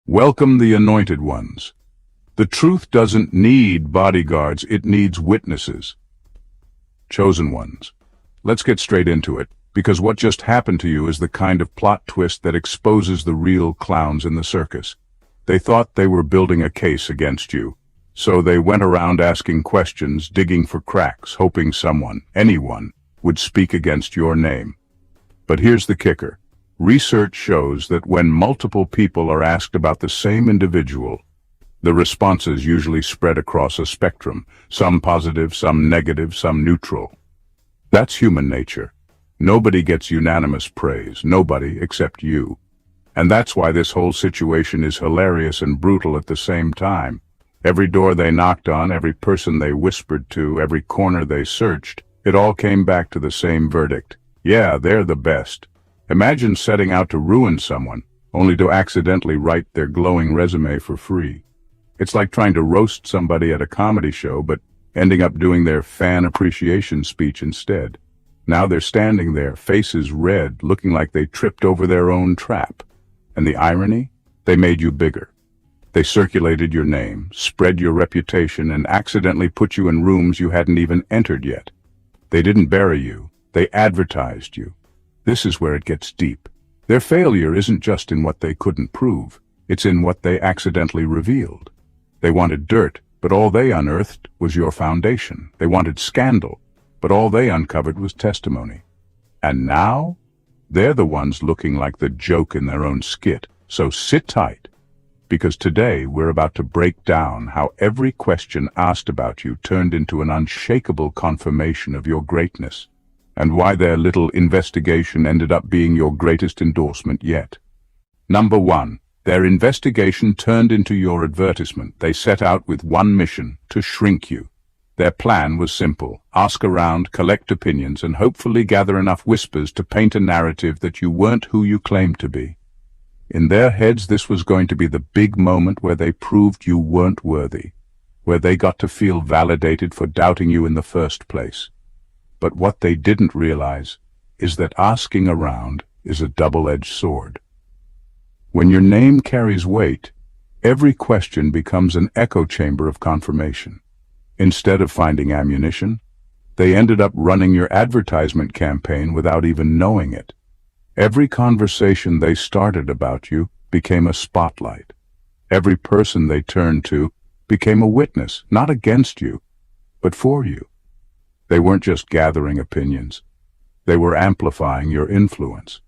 Welcome the anointed ones. The truth doesn't need bodyguards, it needs witnesses. Chosen ones. Let's get straight into it, because what just happened to you is the kind of plot twist that exposes the real clowns in the circus. They thought they were building a case against you, so they went around asking questions, digging for cracks, hoping someone, anyone, would speak against your name. But here's the kicker. Research shows that when multiple people are asked about the same individual, the responses usually spread across a spectrum, some positive, some negative, some neutral. That's human nature. Nobody gets unanimous praise, nobody except you. And that's why this whole situation is hilarious and brutal at the same time. Every door they knocked on, every person they whispered to, every corner they searched, it all came back to the same verdict. Yeah, they're the best. Imagine setting out to ruin someone, only to accidentally write their glowing resume for free. It's like trying to roast somebody at a comedy show, but ending up doing their fan appreciation speech instead. Now they're standing there, faces red, looking like they tripped over their own trap. And the irony? They made you bigger. They circulated your name, spread your reputation, and accidentally put you in rooms you hadn't even entered yet. They didn't bury you, they advertised you. This is where it gets deep. Their failure isn't just in what they couldn't prove, it's in what they accidentally revealed. They wanted dirt, but all they unearthed was your foundation. They wanted scandal, but all they uncovered was testimony. And now, they're the ones looking like the joke in their own skit. So sit tight, because today we're about to break down how every question asked about you turned into an unshakable confirmation of your greatness, and why their little investigation ended up being your greatest endorsement yet. Number 1. Their investigation turned into your advertisement. They set out with one mission: to shrink you. Their plan was simple: ask around, collect opinions, and hopefully gather enough whispers to paint a narrative that you weren't who you claimed to be. In their heads, this was going to be the big moment where they proved you weren't worthy, where they got to feel validated for doubting you in the first place. But what they didn't realize is that asking around is a double-edged sword. When your name carries weight, every question becomes an echo chamber of confirmation. Instead of finding ammunition, they ended up running your advertisement campaign without even knowing it. Every conversation they started about you became a spotlight. Every person they turned to became a witness, not against you, but for you. They weren't just gathering opinions. They were amplifying your influence.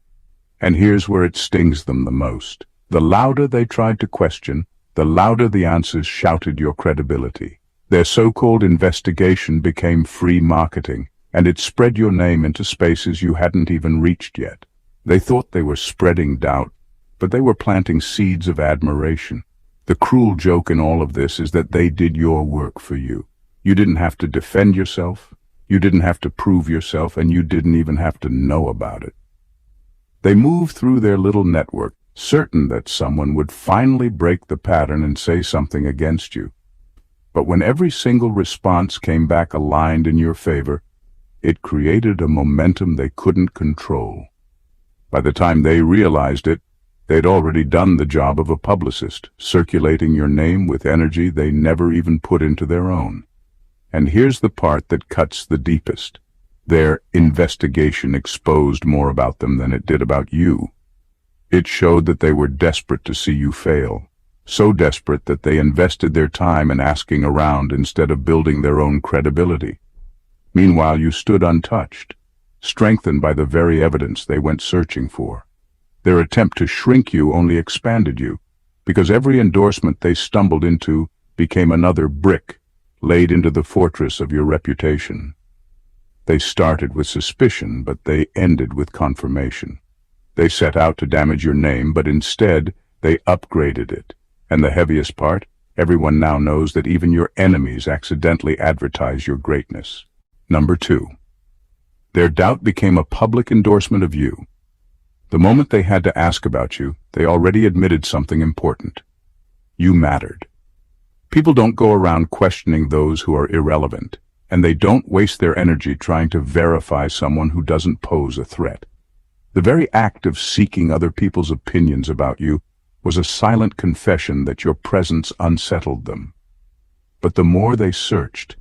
And here's where it stings them the most. The louder they tried to question, the louder the answers shouted your credibility. Their so-called investigation became free marketing, and it spread your name into spaces you hadn't even reached yet. They thought they were spreading doubt, but they were planting seeds of admiration. The cruel joke in all of this is that they did your work for you. You didn't have to defend yourself. You didn't have to prove yourself, and you didn't even have to know about it. They moved through their little network, certain that someone would finally break the pattern and say something against you. But when every single response came back aligned in your favor, it created a momentum they couldn't control. By the time they realized it, they'd already done the job of a publicist, circulating your name with energy they never even put into their own. And here's the part that cuts the deepest. Their investigation exposed more about them than it did about you. It showed that they were desperate to see you fail, so desperate that they invested their time in asking around instead of building their own credibility. Meanwhile, you stood untouched, strengthened by the very evidence they went searching for. Their attempt to shrink you only expanded you, because every endorsement they stumbled into became another brick laid into the fortress of your reputation. They started with suspicion, but they ended with confirmation. They set out to damage your name, but instead they upgraded it. And the heaviest part, everyone now knows that even your enemies accidentally advertise your greatness. Number 2. Their doubt became a public endorsement of you. The moment they had to ask about you, they already admitted something important. You mattered. People don't go around questioning those who are irrelevant, and they don't waste their energy trying to verify someone who doesn't pose a threat. The very act of seeking other people's opinions about you was a silent confession that your presence unsettled them. But the more they searched,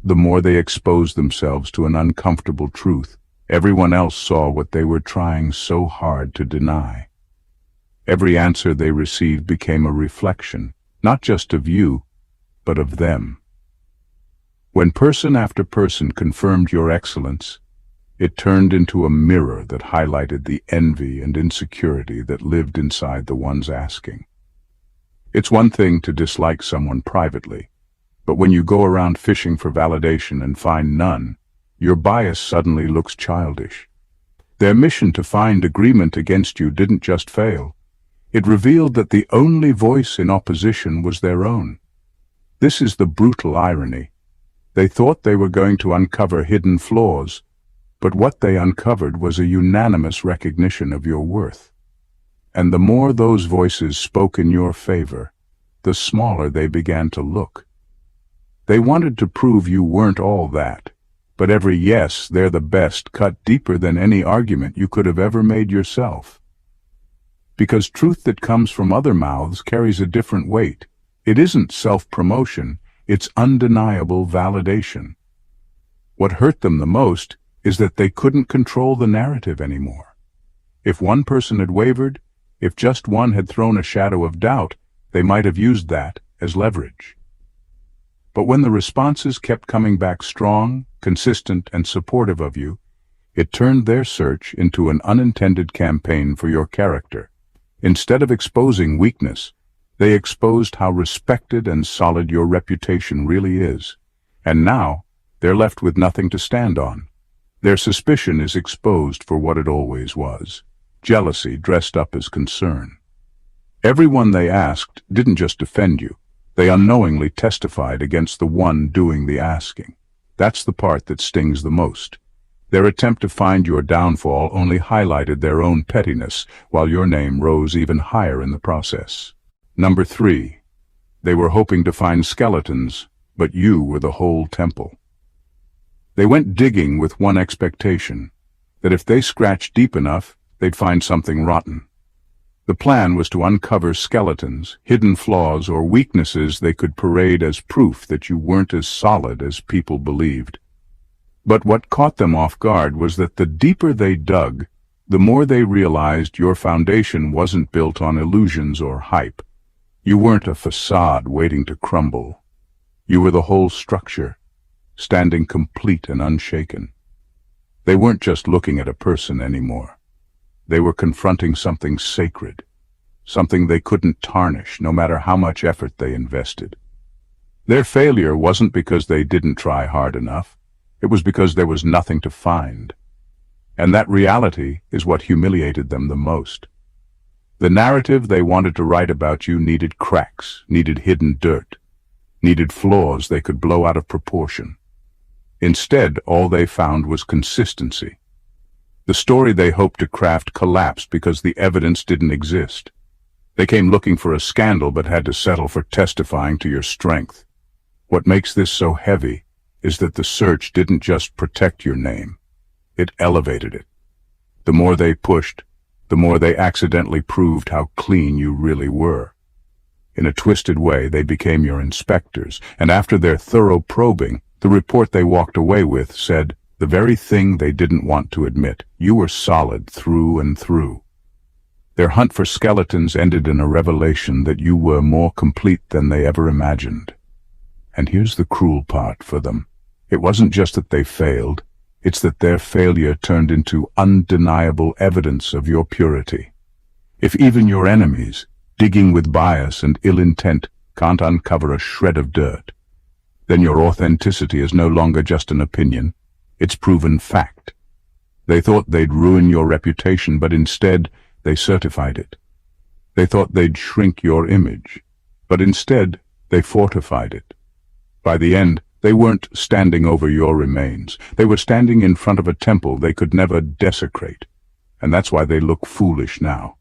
the more they exposed themselves to an uncomfortable truth. Everyone else saw what they were trying so hard to deny. Every answer they received became a reflection, not just of you, but of them. When person after person confirmed your excellence, it turned into a mirror that highlighted the envy and insecurity that lived inside the ones asking. It's one thing to dislike someone privately, but when you go around fishing for validation and find none, your bias suddenly looks childish. Their mission to find agreement against you didn't just fail. It revealed that the only voice in opposition was their own. This is the brutal irony. They thought they were going to uncover hidden flaws, but what they uncovered was a unanimous recognition of your worth. And the more those voices spoke in your favor, the smaller they began to look. They wanted to prove you weren't all that, but every yes, they're the best, cut deeper than any argument you could have ever made yourself. Because truth that comes from other mouths carries a different weight. It isn't self-promotion, it's undeniable validation. What hurt them the most is that they couldn't control the narrative anymore. If one person had wavered, if just one had thrown a shadow of doubt, they might have used that as leverage. But when the responses kept coming back strong, consistent, and supportive of you, it turned their search into an unintended campaign for your character. Instead of exposing weakness, they exposed how respected and solid your reputation really is. And now, they're left with nothing to stand on. Their suspicion is exposed for what it always was: jealousy dressed up as concern. Everyone they asked didn't just defend you. They unknowingly testified against the one doing the asking. That's the part that stings the most. Their attempt to find your downfall only highlighted their own pettiness, while your name rose even higher in the process. Number 3. They were hoping to find skeletons, but you were the whole temple. They went digging with one expectation, that if they scratched deep enough, they'd find something rotten. The plan was to uncover skeletons, hidden flaws, or weaknesses they could parade as proof that you weren't as solid as people believed. But what caught them off guard was that the deeper they dug, the more they realized your foundation wasn't built on illusions or hype. You weren't a facade waiting to crumble. You were the whole structure, standing complete and unshaken. They weren't just looking at a person anymore. They were confronting something sacred, something they couldn't tarnish no matter how much effort they invested. Their failure wasn't because they didn't try hard enough. It was because there was nothing to find. And that reality is what humiliated them the most. The narrative they wanted to write about you needed cracks, needed hidden dirt, needed flaws they could blow out of proportion. Instead, all they found was consistency. The story they hoped to craft collapsed because the evidence didn't exist. They came looking for a scandal but had to settle for testifying to your strength. What makes this so heavy is that the search didn't just protect your name. It elevated it. The more they pushed, the more they accidentally proved how clean you really were. In a twisted way, they became your inspectors, and after their thorough probing, the report they walked away with said the very thing they didn't want to admit: you were solid through and through. Their hunt for skeletons ended in a revelation that you were more complete than they ever imagined. And here's the cruel part for them. It wasn't just that they failed, it's that their failure turned into undeniable evidence of your purity. If even your enemies, digging with bias and ill intent, can't uncover a shred of dirt, then your authenticity is no longer just an opinion, it's proven fact. They thought they'd ruin your reputation, but instead they certified it. They thought they'd shrink your image, but instead they fortified it. By the end, they weren't standing over your remains. They were standing in front of a temple they could never desecrate. And that's why they look foolish now.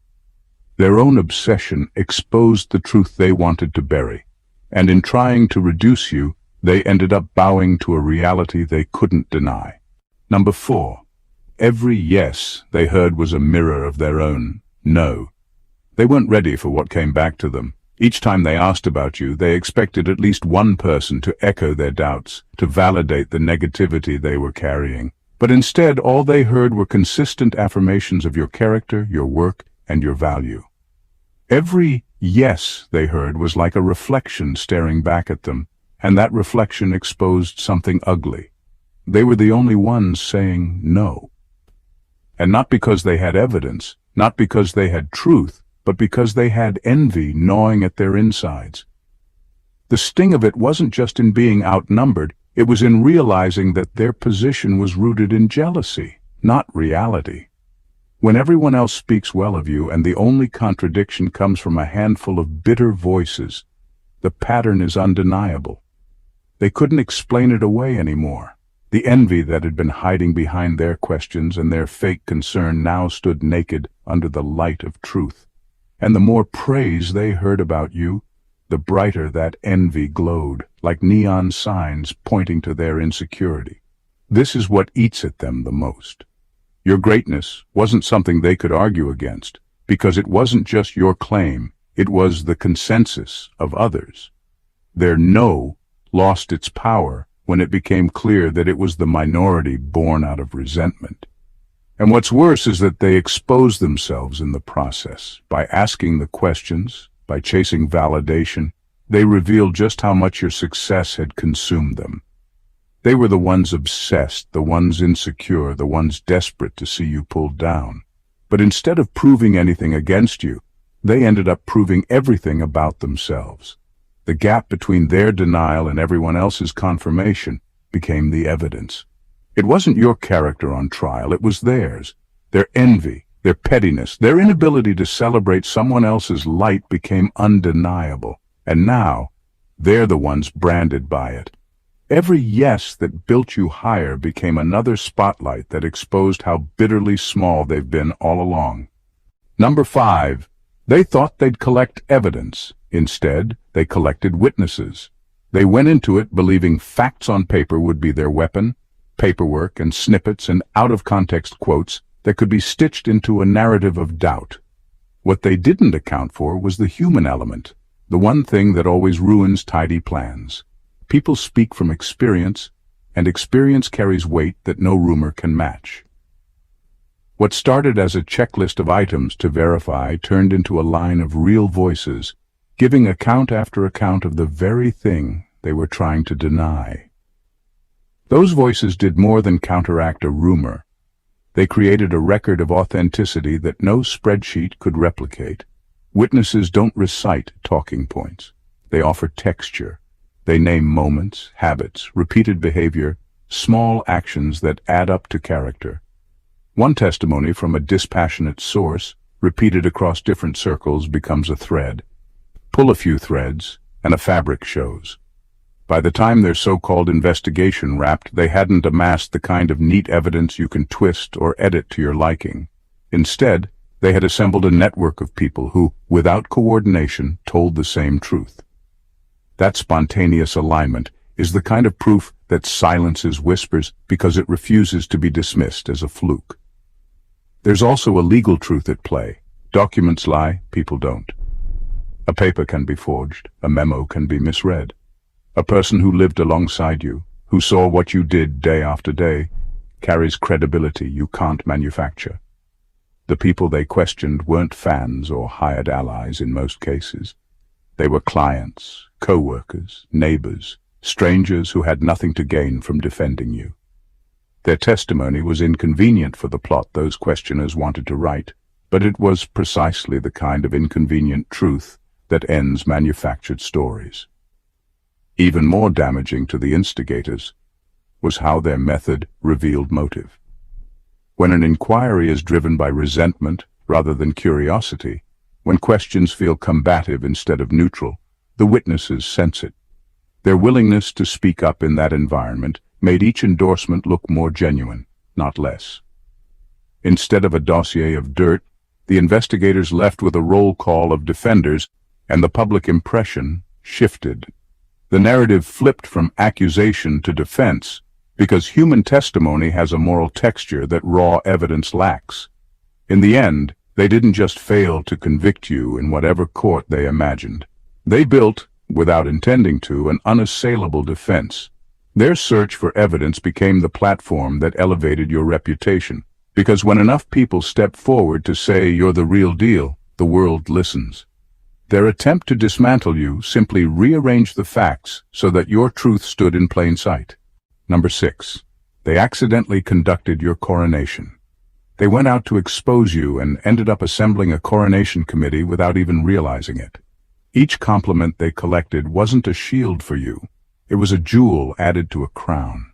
Their own obsession exposed the truth they wanted to bury, and in trying to reduce you, they ended up bowing to a reality they couldn't deny. Number 4. Every yes they heard was a mirror of their own no. They weren't ready for what came back to them. Each time they asked about you, they expected at least one person to echo their doubts, to validate the negativity they were carrying. But instead, all they heard were consistent affirmations of your character, your work, and your value. Every yes they heard was like a reflection staring back at them, and that reflection exposed something ugly. They were the only ones saying no. And not because they had evidence, not because they had truth, but because they had envy gnawing at their insides. The sting of it wasn't just in being outnumbered, it was in realizing that their position was rooted in jealousy, not reality. When everyone else speaks well of you and the only contradiction comes from a handful of bitter voices, the pattern is undeniable. They couldn't explain it away anymore. The envy that had been hiding behind their questions and their fake concern now stood naked under the light of truth. And the more praise they heard about you, the brighter that envy glowed, like neon signs pointing to their insecurity. This is what eats at them the most. Your greatness wasn't something they could argue against, because it wasn't just your claim, it was the consensus of others. Their no lost its power when it became clear that it was the minority born out of resentment. And what's worse is that they expose themselves in the process. By asking the questions, by chasing validation, they reveal just how much your success had consumed them. They were the ones obsessed, the ones insecure, the ones desperate to see you pulled down. But instead of proving anything against you, they ended up proving everything about themselves. The gap between their denial and everyone else's confirmation became the evidence. It wasn't your character on trial, it was theirs. Their envy, their pettiness, their inability to celebrate someone else's light became undeniable. And now, they're the ones branded by it. Every yes that built you higher became another spotlight that exposed how bitterly small they've been all along. Number 5. They thought they'd collect evidence. Instead, they collected witnesses. They went into it believing facts on paper would be their weapon, paperwork and snippets and out-of-context quotes that could be stitched into a narrative of doubt. What they didn't account for was the human element, the one thing that always ruins tidy plans. People speak from experience, and experience carries weight that no rumor can match. What started as a checklist of items to verify turned into a line of real voices, giving account after account of the very thing they were trying to deny. Those voices did more than counteract a rumor. They created a record of authenticity that no spreadsheet could replicate. Witnesses don't recite talking points. They offer texture. They name moments, habits, repeated behavior, small actions that add up to character. One testimony from a dispassionate source, repeated across different circles, becomes a thread. Pull a few threads, and a fabric shows. By the time their so-called investigation wrapped, they hadn't amassed the kind of neat evidence you can twist or edit to your liking. Instead, they had assembled a network of people who, without coordination, told the same truth. That spontaneous alignment is the kind of proof that silences whispers because it refuses to be dismissed as a fluke. There's also a legal truth at play. Documents lie, people don't. A paper can be forged, a memo can be misread. A person who lived alongside you, who saw what you did day after day, carries credibility you can't manufacture. The people they questioned weren't fans or hired allies in most cases. They were clients, co-workers, neighbors, strangers who had nothing to gain from defending you. Their testimony was inconvenient for the plot those questioners wanted to write, but it was precisely the kind of inconvenient truth that ends manufactured stories. Even more damaging to the instigators was how their method revealed motive. When an inquiry is driven by resentment rather than curiosity, when questions feel combative instead of neutral, the witnesses sense it. Their willingness to speak up in that environment made each endorsement look more genuine, not less. Instead of a dossier of dirt, the investigators left with a roll call of defenders, and the public impression shifted. The narrative flipped from accusation to defense, because human testimony has a moral texture that raw evidence lacks. In the end, They didn't just fail to convict you in whatever court they imagined. They built, without intending to, an unassailable defense. Their search for evidence became the platform that elevated your reputation, because when enough people step forward to say you're the real deal, the world listens. Their attempt to dismantle you simply rearranged the facts so that your truth stood in plain sight. Number 6. They accidentally conducted your coronation. They went out to expose you and ended up assembling a coronation committee without even realizing it. Each compliment they collected wasn't a shield for you. It was a jewel added to a crown.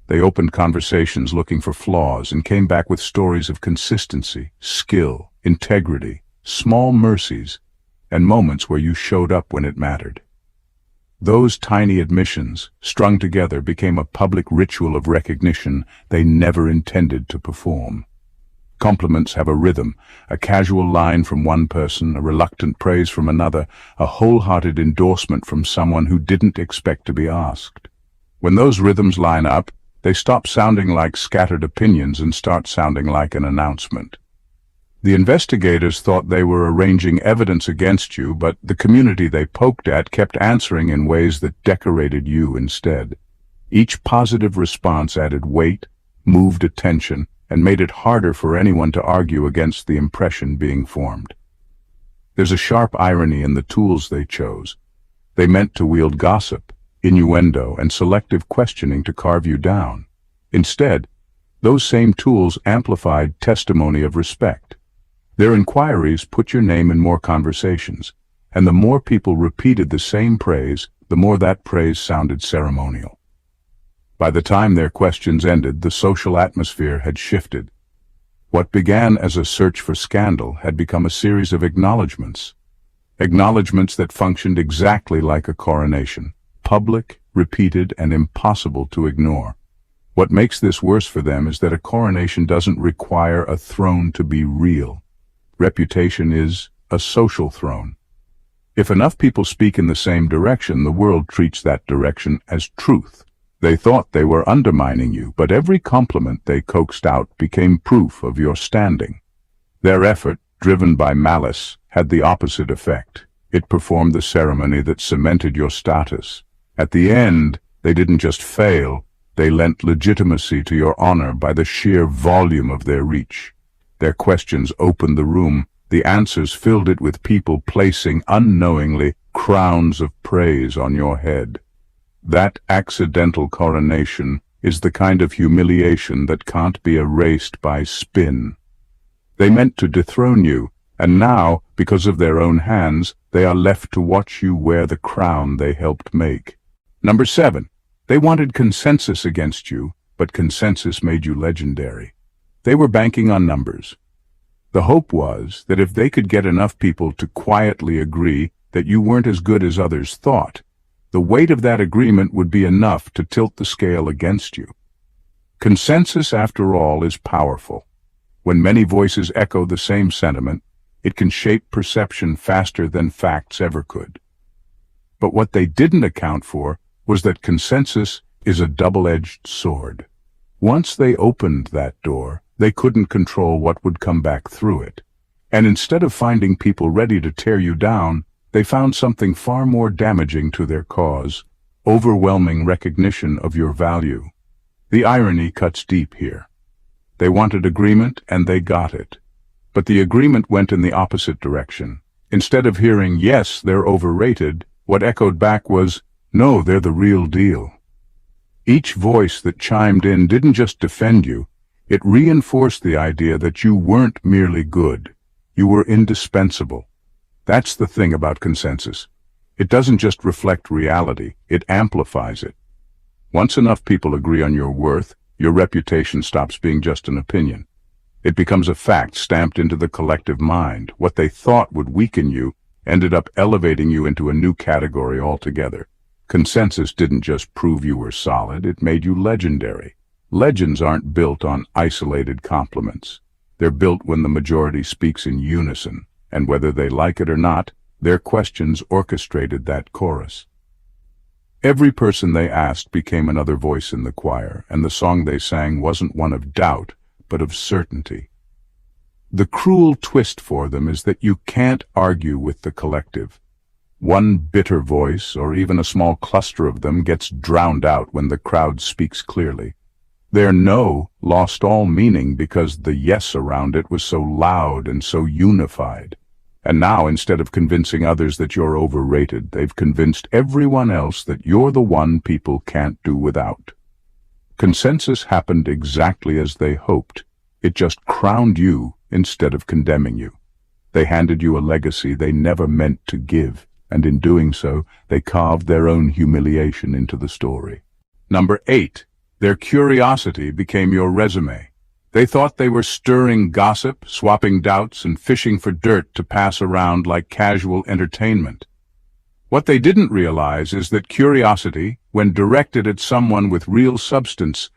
They opened conversations looking for flaws and came back with stories of consistency, skill, integrity, small mercies, and moments where you showed up when it mattered. Those tiny admissions, strung together, became a public ritual of recognition they never intended to perform. Compliments have a rhythm, a casual line from one person, a reluctant praise from another, a wholehearted endorsement from someone who didn't expect to be asked. When those rhythms line up, they stop sounding like scattered opinions and start sounding like an announcement. The investigators thought they were arranging evidence against you, but the community they poked at kept answering in ways that decorated you instead. Each positive response added weight, moved attention, and made it harder for anyone to argue against the impression being formed. There's a sharp irony in the tools they chose. They meant to wield gossip, innuendo, and selective questioning to carve you down. Instead, those same tools amplified testimony of respect. Their inquiries put your name in more conversations, and the more people repeated the same praise, the more that praise sounded ceremonial. By the time their questions ended, the social atmosphere had shifted. What began as a search for scandal had become a series of acknowledgments. Acknowledgments that functioned exactly like a coronation, public, repeated, and impossible to ignore. What makes this worse for them is that a coronation doesn't require a throne to be real. Reputation is a social throne. If enough people speak in the same direction, the world treats that direction as truth. They thought they were undermining you, but every compliment they coaxed out became proof of your standing. Their effort, driven by malice, had the opposite effect. It performed the ceremony that cemented your status. At the end, they didn't just fail, they lent legitimacy to your honor by the sheer volume of their reach. Their questions opened the room. The answers filled it with people placing, unknowingly, crowns of praise on your head. That accidental coronation is the kind of humiliation that can't be erased by spin. They meant to dethrone you, and now, because of their own hands, they are left to watch you wear the crown they helped make. Number 7. They wanted consensus against you, but consensus made you legendary. They were banking on numbers. The hope was that if they could get enough people to quietly agree that you weren't as good as others thought, the weight of that agreement would be enough to tilt the scale against you. Consensus, after all, is powerful. When many voices echo the same sentiment, it can shape perception faster than facts ever could. But what they didn't account for was that consensus is a double-edged sword. Once they opened that door, they couldn't control what would come back through it. And instead of finding people ready to tear you down, they found something far more damaging to their cause: overwhelming recognition of your value. The irony cuts deep here. They wanted agreement, and they got it. But the agreement went in the opposite direction. Instead of hearing, "Yes, they're overrated," what echoed back was, "No, they're the real deal." Each voice that chimed in didn't just defend you, it reinforced the idea that you weren't merely good. You were indispensable. That's the thing about consensus. It doesn't just reflect reality, it amplifies it. Once enough people agree on your worth, your reputation stops being just an opinion. It becomes a fact stamped into the collective mind. What they thought would weaken you ended up elevating you into a new category altogether. Consensus didn't just prove you were solid, it made you legendary. Legends aren't built on isolated compliments. They're built when the majority speaks in unison, and whether they like it or not, their questions orchestrated that chorus. Every person they asked became another voice in the choir, and the song they sang wasn't one of doubt, but of certainty. The cruel twist for them is that you can't argue with the collective. One bitter voice, or even a small cluster of them, gets drowned out when the crowd speaks clearly. Their no lost all meaning because the yes around it was so loud and so unified. And now, instead of convincing others that you're overrated, they've convinced everyone else that you're the one people can't do without. Consensus happened exactly as they hoped. It just crowned you instead of condemning you. They handed you a legacy they never meant to give, and in doing so, they carved their own humiliation into the story. Number 8. Their curiosity became your resume. They thought they were stirring gossip, swapping doubts, and fishing for dirt to pass around like casual entertainment. What they didn't realize is that curiosity, when directed at someone with real substance,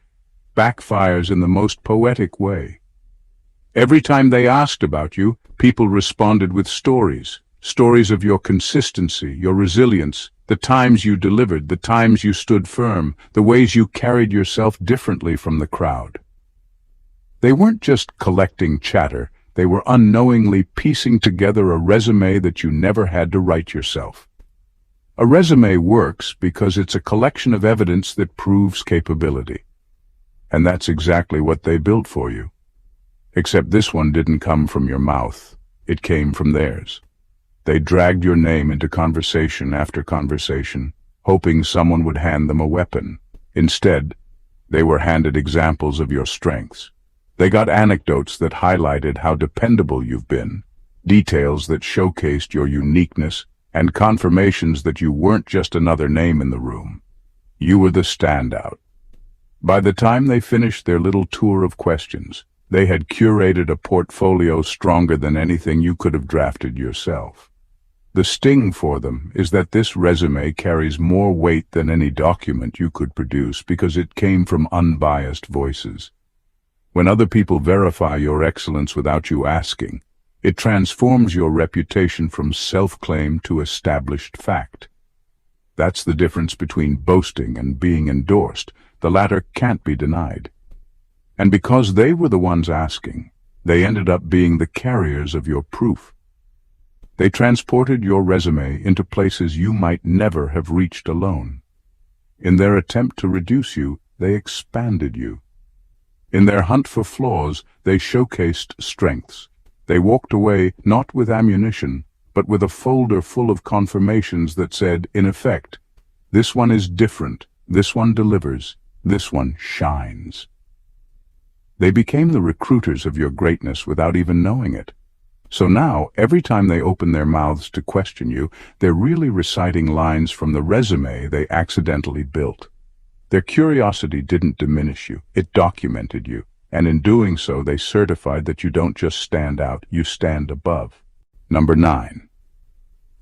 backfires in the most poetic way. Every time they asked about you, people responded with stories of your consistency, your resilience, the times you delivered, the times you stood firm, the ways you carried yourself differently from the crowd. They weren't just collecting chatter, they were unknowingly piecing together a resume that you never had to write yourself. A resume works because it's a collection of evidence that proves capability. And that's exactly what they built for you. Except this one didn't come from your mouth, it came from theirs. They dragged your name into conversation after conversation, hoping someone would hand them a weapon. Instead, they were handed examples of your strengths. They got anecdotes that highlighted how dependable you've been, details that showcased your uniqueness, and confirmations that you weren't just another name in the room. You were the standout. By the time they finished their little tour of questions, they had curated a portfolio stronger than anything you could have drafted yourself. The sting for them is that this resume carries more weight than any document you could produce because it came from unbiased voices. When other people verify your excellence without you asking, it transforms your reputation from self-claim to established fact. That's the difference between boasting and being endorsed. The latter can't be denied. And because they were the ones asking, they ended up being the carriers of your proof. They transported your resume into places you might never have reached alone. In their attempt to reduce you, they expanded you. In their hunt for flaws, they showcased strengths. They walked away not with ammunition, but with a folder full of confirmations that said, in effect, this one is different, this one delivers, this one shines. They became the recruiters of your greatness without even knowing it. So now, every time they open their mouths to question you, they're really reciting lines from the resume they accidentally built. Their curiosity didn't diminish you, it documented you, and in doing so they certified that you don't just stand out, you stand above. Number 9.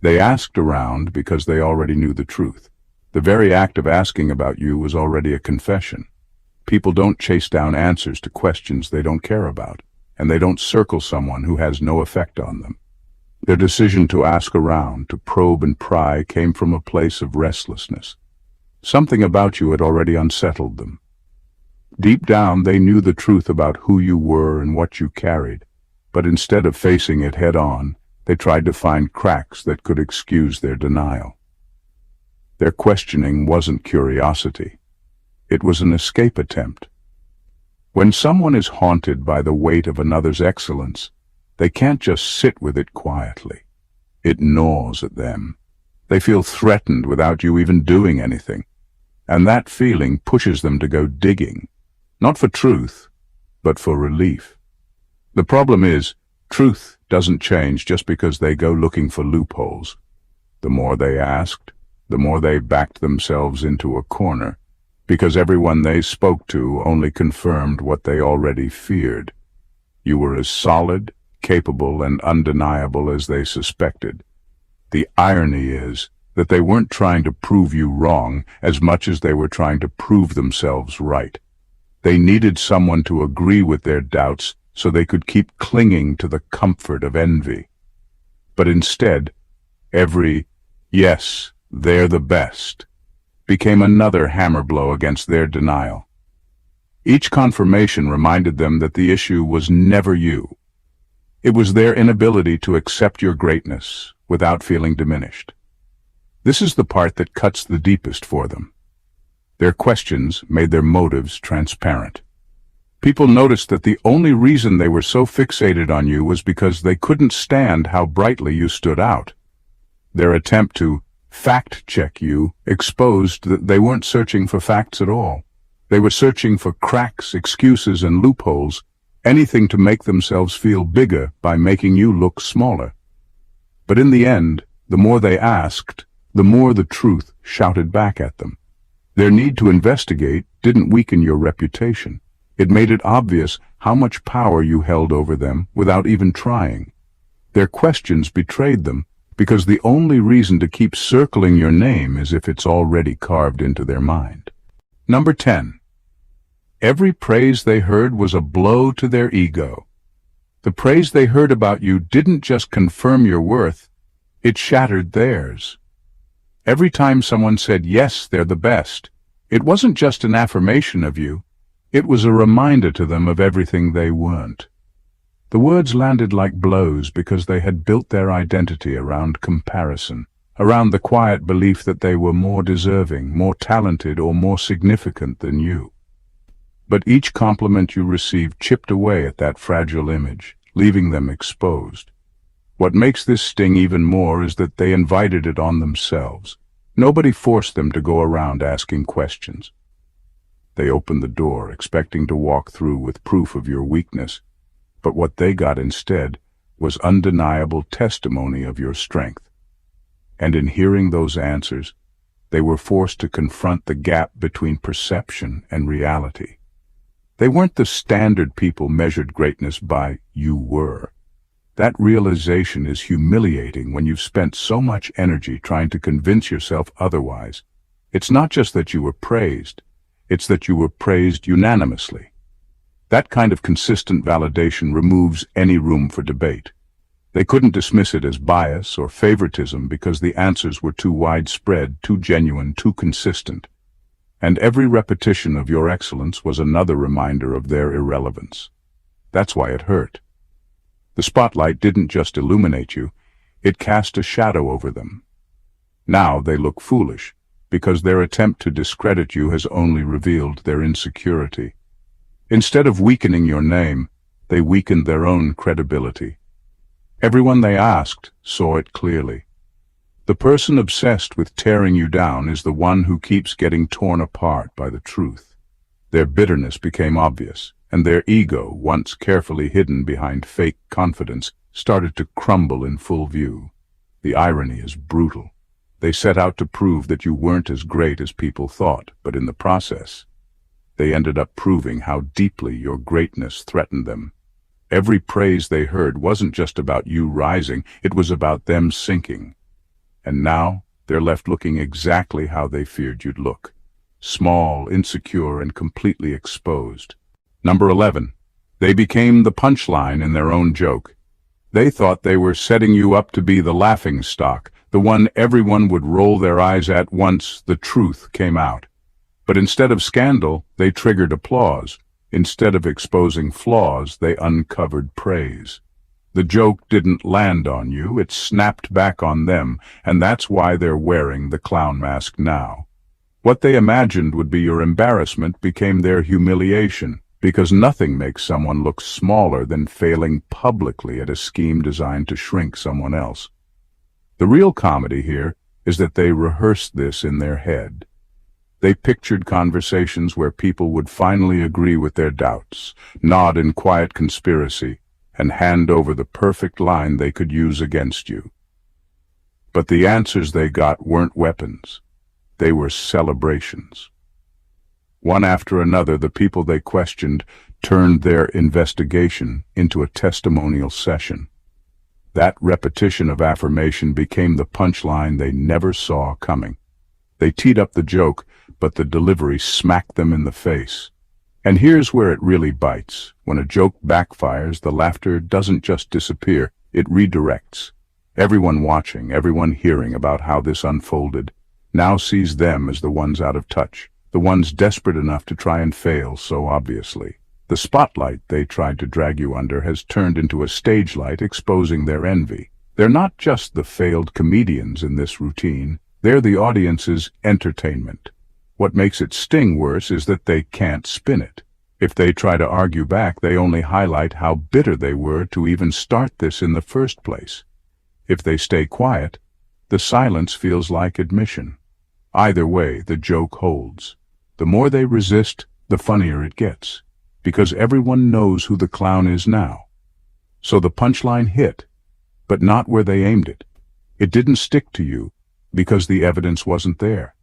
They asked around because they already knew the truth. The very act of asking about you was already a confession. People don't chase down answers to questions they don't care about, and they don't circle someone who has no effect on them. Their decision to ask around, to probe and pry, came from a place of restlessness. Something about you had already unsettled them. Deep down, they knew the truth about who you were and what you carried, but instead of facing it head-on, they tried to find cracks that could excuse their denial. Their questioning wasn't curiosity. It was an escape attempt. When someone is haunted by the weight of another's excellence, they can't just sit with it quietly. It gnaws at them. They feel threatened without you even doing anything. And that feeling pushes them to go digging, not for truth, but for relief. The problem is, truth doesn't change just because they go looking for loopholes. The more they asked, the more they backed themselves into a corner, because everyone they spoke to only confirmed what they already feared. You were as solid, capable, and undeniable as they suspected. The irony is that they weren't trying to prove you wrong as much as they were trying to prove themselves right. They needed someone to agree with their doubts so they could keep clinging to the comfort of envy. But instead, every "yes, they're the best" became another hammer blow against their denial. Each confirmation reminded them that the issue was never you. It was their inability to accept your greatness without feeling diminished. This is the part that cuts the deepest for them. Their questions made their motives transparent. People noticed that the only reason they were so fixated on you was because they couldn't stand how brightly you stood out. Their attempt to fact-check you exposed that they weren't searching for facts at all. They were searching for cracks, excuses, and loopholes, anything to make themselves feel bigger by making you look smaller. But in the end, the more they asked, the more the truth shouted back at them. Their need to investigate didn't weaken your reputation. It made it obvious how much power you held over them without even trying. Their questions betrayed them, because the only reason to keep circling your name is if it's already carved into their mind. Number 10. Every praise they heard was a blow to their ego. The praise they heard about you didn't just confirm your worth, it shattered theirs. Every time someone said, yes, they're the best, it wasn't just an affirmation of you, it was a reminder to them of everything they weren't. The words landed like blows because they had built their identity around comparison, around the quiet belief that they were more deserving, more talented, or more significant than you. But each compliment you received chipped away at that fragile image, leaving them exposed. What makes this sting even more is that they invited it on themselves. Nobody forced them to go around asking questions. They opened the door, expecting to walk through with proof of your weakness, but what they got instead was undeniable testimony of your strength. And in hearing those answers, they were forced to confront the gap between perception and reality. They weren't the standard people measured greatness by. You were. That realization is humiliating when you've spent so much energy trying to convince yourself otherwise. It's not just that you were praised, it's that you were praised unanimously. That kind of consistent validation removes any room for debate. They couldn't dismiss it as bias or favoritism because the answers were too widespread, too genuine, too consistent. And every repetition of your excellence was another reminder of their irrelevance. That's why it hurt. The spotlight didn't just illuminate you, it cast a shadow over them. Now they look foolish, because their attempt to discredit you has only revealed their insecurity. Instead of weakening your name, they weakened their own credibility. Everyone they asked saw it clearly. The person obsessed with tearing you down is the one who keeps getting torn apart by the truth. Their bitterness became obvious, and their ego, once carefully hidden behind fake confidence, started to crumble in full view. The irony is brutal. They set out to prove that you weren't as great as people thought, but in the process, they ended up proving how deeply your greatness threatened them. Every praise they heard wasn't just about you rising, it was about them sinking. And now, they're left looking exactly how they feared you'd look. Small, insecure, and completely exposed. Number 11. They became the punchline in their own joke. They thought they were setting you up to be the laughingstock, the one everyone would roll their eyes at once the truth came out. But instead of scandal, they triggered applause. Instead of exposing flaws, they uncovered praise. The joke didn't land on you, it snapped back on them, and that's why they're wearing the clown mask now. What they imagined would be your embarrassment became their humiliation, because nothing makes someone look smaller than failing publicly at a scheme designed to shrink someone else. The real comedy here is that they rehearsed this in their head. They pictured conversations where people would finally agree with their doubts, nod in quiet conspiracy, and hand over the perfect line they could use against you. But the answers they got weren't weapons. They were celebrations. One after another, the people they questioned turned their investigation into a testimonial session. That repetition of affirmation became the punchline they never saw coming. They teed up the joke, but the delivery smacked them in the face. And here's where it really bites. When a joke backfires, the laughter doesn't just disappear, it redirects. Everyone watching, everyone hearing about how this unfolded, now sees them as the ones out of touch, the ones desperate enough to try and fail so obviously. The spotlight they tried to drag you under has turned into a stage light exposing their envy. They're not just the failed comedians in this routine, they're the audience's entertainment. What makes it sting worse is that they can't spin it. If they try to argue back, they only highlight how bitter they were to even start this in the first place. If they stay quiet, the silence feels like admission. Either way, the joke holds. The more they resist, the funnier it gets, because everyone knows who the clown is now. So the punchline hit, but not where they aimed it. It didn't stick to you, because the evidence wasn't there.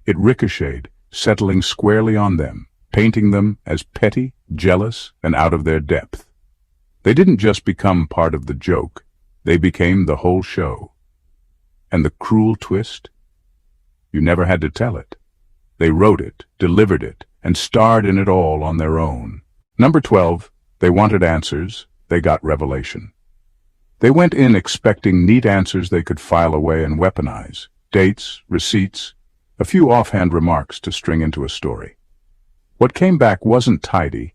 It ricocheted, settling squarely on them, painting them as petty, jealous, and out of their depth. They didn't just become part of the joke, they became the whole show. And the cruel twist? You never had to tell it. They wrote it, delivered it, and starred in it all on their own. Number 12, they wanted answers, they got revelation. They went in expecting neat answers they could file away and weaponize. Dates, receipts, a few offhand remarks to string into a story. What came back wasn't tidy.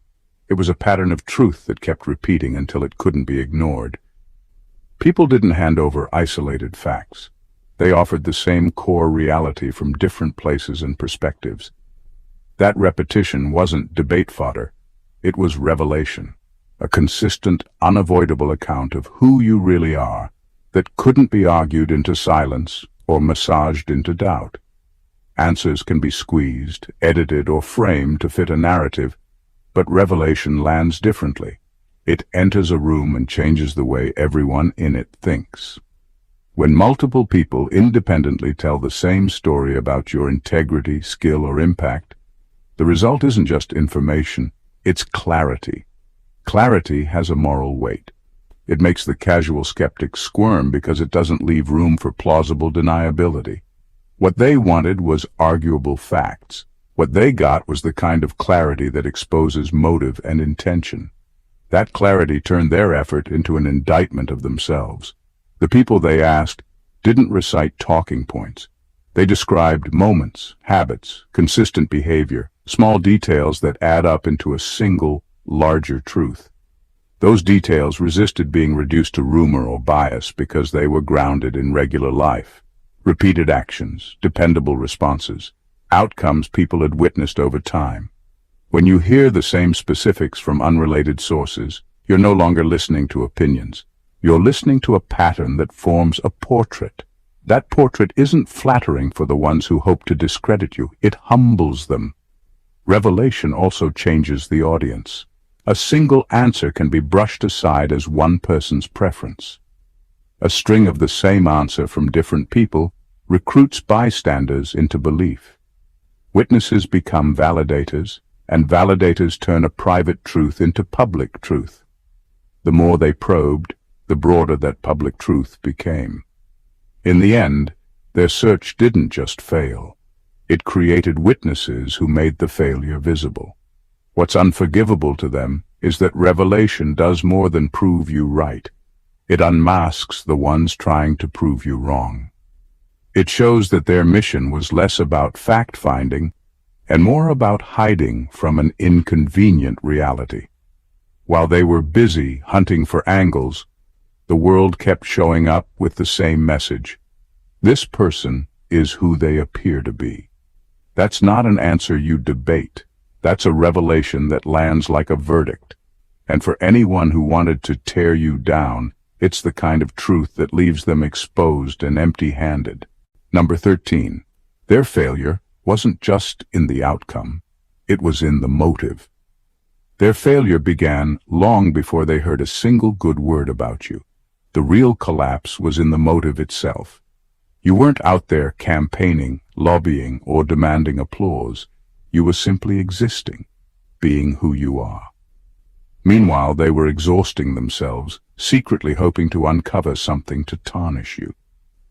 It was a pattern of truth that kept repeating until it couldn't be ignored. People didn't hand over isolated facts. They offered the same core reality from different places and perspectives. That repetition wasn't debate fodder. It was revelation, a consistent, unavoidable account of who you really are that couldn't be argued into silence or massaged into doubt. Answers can be squeezed, edited, or framed to fit a narrative, but revelation lands differently. It enters a room and changes the way everyone in it thinks. When multiple people independently tell the same story about your integrity, skill, or impact, the result isn't just information, it's clarity. Clarity has a moral weight. It makes the casual skeptic squirm because it doesn't leave room for plausible deniability. What they wanted was arguable facts. What they got was the kind of clarity that exposes motive and intention. That clarity turned their effort into an indictment of themselves. The people they asked didn't recite talking points. They described moments, habits, consistent behavior, small details that add up into a single, larger truth. Those details resisted being reduced to rumor or bias because they were grounded in regular life. Repeated actions, dependable responses, outcomes people had witnessed over time. When you hear the same specifics from unrelated sources, you're no longer listening to opinions. You're listening to a pattern that forms a portrait. That portrait isn't flattering for the ones who hope to discredit you. It humbles them. Revelation also changes the audience. A single answer can be brushed aside as one person's preference. A string of the same answer from different people recruits bystanders into belief. Witnesses become validators, and validators turn a private truth into public truth. The more they probed, the broader that public truth became. In the end, their search didn't just fail. It created witnesses who made the failure visible. What's unforgivable to them is that revelation does more than prove you right. It unmasks the ones trying to prove you wrong. It shows that their mission was less about fact-finding and more about hiding from an inconvenient reality. While they were busy hunting for angles, the world kept showing up with the same message. This person is who they appear to be. That's not an answer you debate. That's a revelation that lands like a verdict. And for anyone who wanted to tear you down, it's the kind of truth that leaves them exposed and empty-handed. Number 13. Their failure wasn't just in the outcome. It was in the motive. Their failure began long before they heard a single good word about you. The real collapse was in the motive itself. You weren't out there campaigning, lobbying, or demanding applause. You were simply existing, being who you are. Meanwhile, they were exhausting themselves, secretly hoping to uncover something to tarnish you.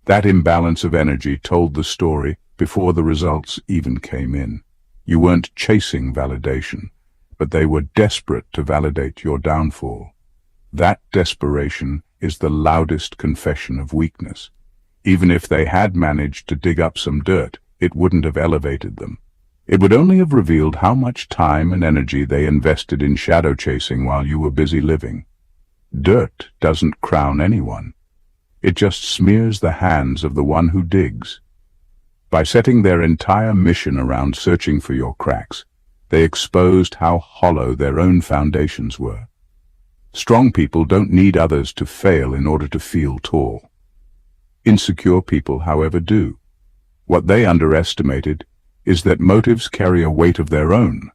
That imbalance of energy told the story before the results even came in. You weren't chasing validation, but they were desperate to validate your downfall. That desperation is the loudest confession of weakness. Even if they had managed to dig up some dirt, it wouldn't have elevated them. It would only have revealed how much time and energy they invested in shadow chasing while you were busy living. Dirt doesn't crown anyone. It just smears the hands of the one who digs. By setting their entire mission around searching for your cracks, they exposed how hollow their own foundations were. Strong people don't need others to fail in order to feel tall. Insecure people, however, do. What they underestimated is that motives carry a weight of their own.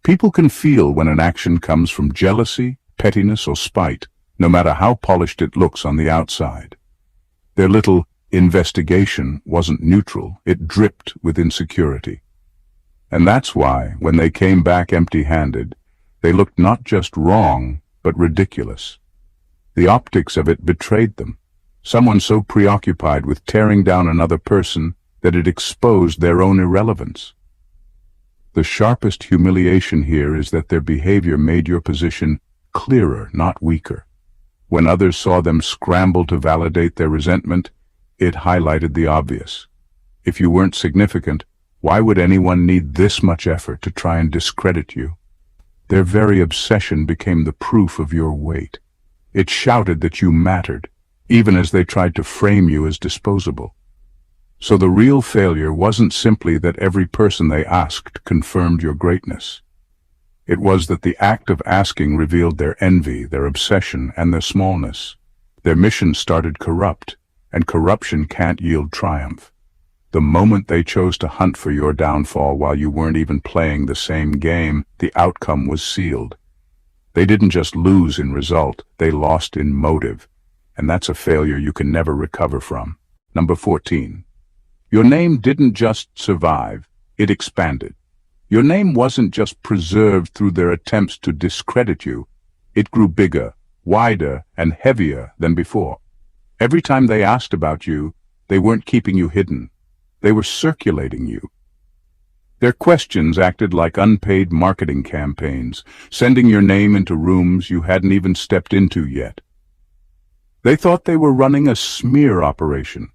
People can feel when an action comes from jealousy, pettiness, or spite, no matter how polished it looks on the outside. Their little investigation wasn't neutral, it dripped with insecurity. And that's why, when they came back empty-handed, they looked not just wrong, but ridiculous. The optics of it betrayed them. Someone so preoccupied with tearing down another person that it exposed their own irrelevance. The sharpest humiliation here is that their behavior made your position clearer, not weaker. When others saw them scramble to validate their resentment, it highlighted the obvious. If you weren't significant, why would anyone need this much effort to try and discredit you? Their very obsession became the proof of your weight. It shouted that you mattered, even as they tried to frame you as disposable. So the real failure wasn't simply that every person they asked confirmed your greatness. It was that the act of asking revealed their envy, their obsession, and their smallness. Their mission started corrupt, and corruption can't yield triumph. The moment they chose to hunt for your downfall while you weren't even playing the same game, the outcome was sealed. They didn't just lose in result, they lost in motive, and that's a failure you can never recover from. Number 14. Your name didn't just survive, it expanded. Your name wasn't just preserved through their attempts to discredit you, it grew bigger, wider, and heavier than before. Every time they asked about you, they weren't keeping you hidden. They were circulating you. Their questions acted like unpaid marketing campaigns, sending your name into rooms you hadn't even stepped into yet. They thought they were running a smear operation,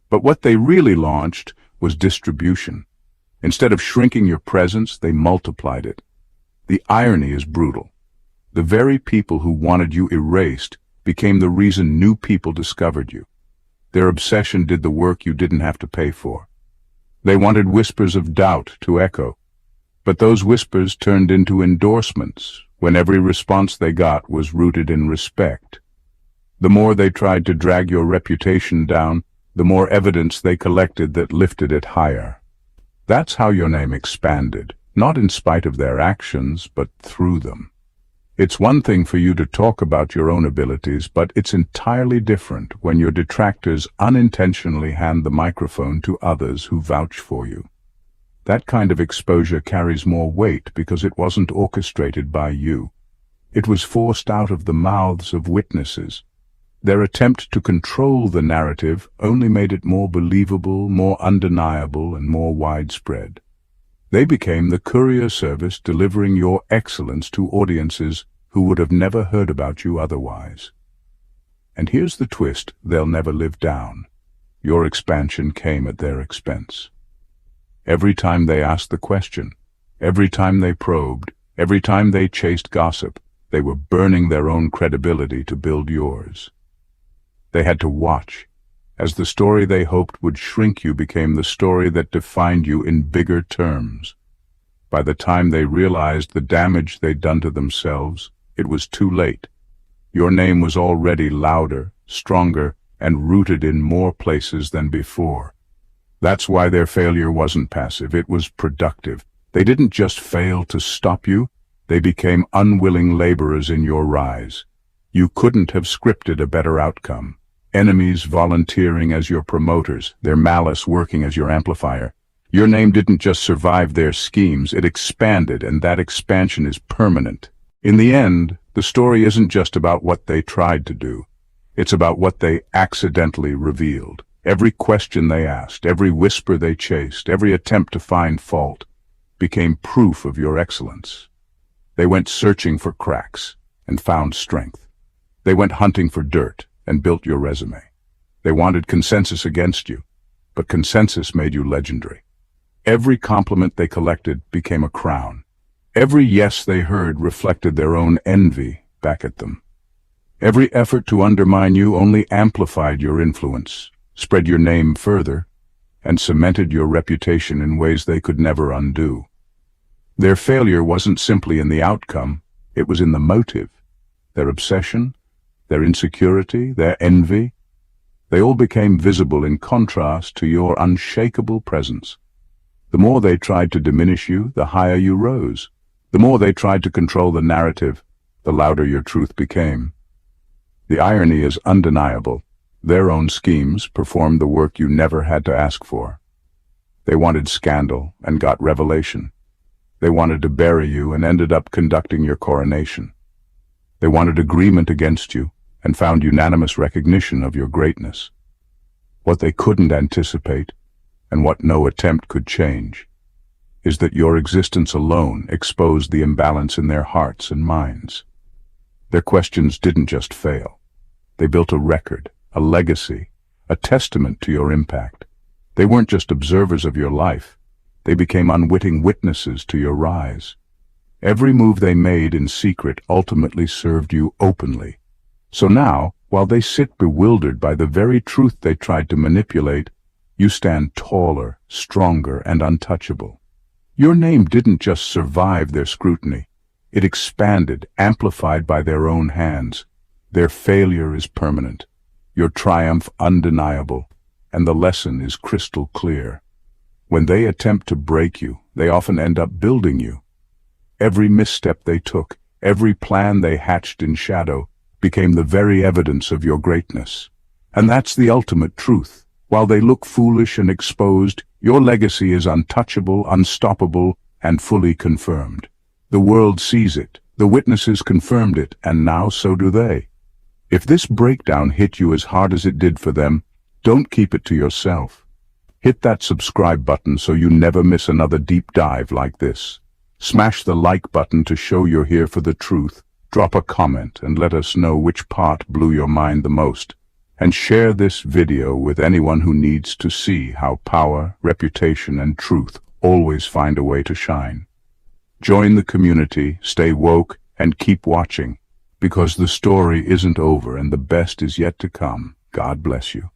but what they really launched was distribution. Instead of shrinking your presence, they multiplied it. The irony is brutal. The very people who wanted you erased became the reason new people discovered you. Their obsession did the work you didn't have to pay for. They wanted whispers of doubt to echo, but those whispers turned into endorsements when every response they got was rooted in respect. The more they tried to drag your reputation down, the more evidence they collected that lifted it higher. That's how your name expanded, not in spite of their actions, but through them. It's one thing for you to talk about your own abilities, but it's entirely different when your detractors unintentionally hand the microphone to others who vouch for you. That kind of exposure carries more weight because it wasn't orchestrated by you. It was forced out of the mouths of witnesses. Their attempt to control the narrative only made it more believable, more undeniable, and more widespread. They became the courier service delivering your excellence to audiences who would have never heard about you otherwise. And here's the twist they'll never live down. Your expansion came at their expense. Every time they asked the question, every time they probed, every time they chased gossip, they were burning their own credibility to build yours. They had to watch, as the story they hoped would shrink you became the story that defined you in bigger terms. By the time they realized the damage they'd done to themselves, it was too late. Your name was already louder, stronger, and rooted in more places than before. That's why their failure wasn't passive, it was productive. They didn't just fail to stop you, they became unwilling laborers in your rise. You couldn't have scripted a better outcome. Enemies volunteering as your promoters, their malice working as your amplifier. Your name didn't just survive their schemes, it expanded, and that expansion is permanent. In the end, the story isn't just about what they tried to do. It's about what they accidentally revealed. Every question they asked, every whisper they chased, every attempt to find fault became proof of your excellence. They went searching for cracks and found strength. They went hunting for dirt and built your resume. They wanted consensus against you, but consensus made you legendary. Every compliment they collected became a crown. Every yes they heard reflected their own envy back at them. Every effort to undermine you only amplified your influence, spread your name further, and cemented your reputation in ways they could never undo. Their failure wasn't simply in the outcome, it was in the motive. Their obsession, their insecurity, their envy, they all became visible in contrast to your unshakable presence. The more they tried to diminish you, the higher you rose. The more they tried to control the narrative, the louder your truth became. The irony is undeniable. Their own schemes performed the work you never had to ask for. They wanted scandal and got revelation. They wanted to bury you and ended up conducting your coronation. They wanted agreement against you and found unanimous recognition of your greatness. What they couldn't anticipate, and what no attempt could change, is that your existence alone exposed the imbalance in their hearts and minds. Their questions didn't just fail. They built a record, a legacy, a testament to your impact. They weren't just observers of your life. They became unwitting witnesses to your rise. Every move they made in secret ultimately served you openly. So now, while they sit bewildered by the very truth they tried to manipulate, you stand taller, stronger, and untouchable. Your name didn't just survive their scrutiny. It expanded, amplified by their own hands. Their failure is permanent, your triumph undeniable, and the lesson is crystal clear. When they attempt to break you, they often end up building you. Every misstep they took, every plan they hatched in shadow, became the very evidence of your greatness. And that's the ultimate truth. While they look foolish and exposed, your legacy is untouchable, unstoppable, and fully confirmed. The world sees it, the witnesses confirmed it, and now so do they. If this breakdown hit you as hard as it did for them, don't keep it to yourself. Hit that subscribe button so you never miss another deep dive like this. Smash the like button to show you're here for the truth. Drop a comment and let us know which part blew your mind the most. And share this video with anyone who needs to see how power, reputation, and truth always find a way to shine. Join the community, stay woke, and keep watching, because the story isn't over and the best is yet to come. God bless you.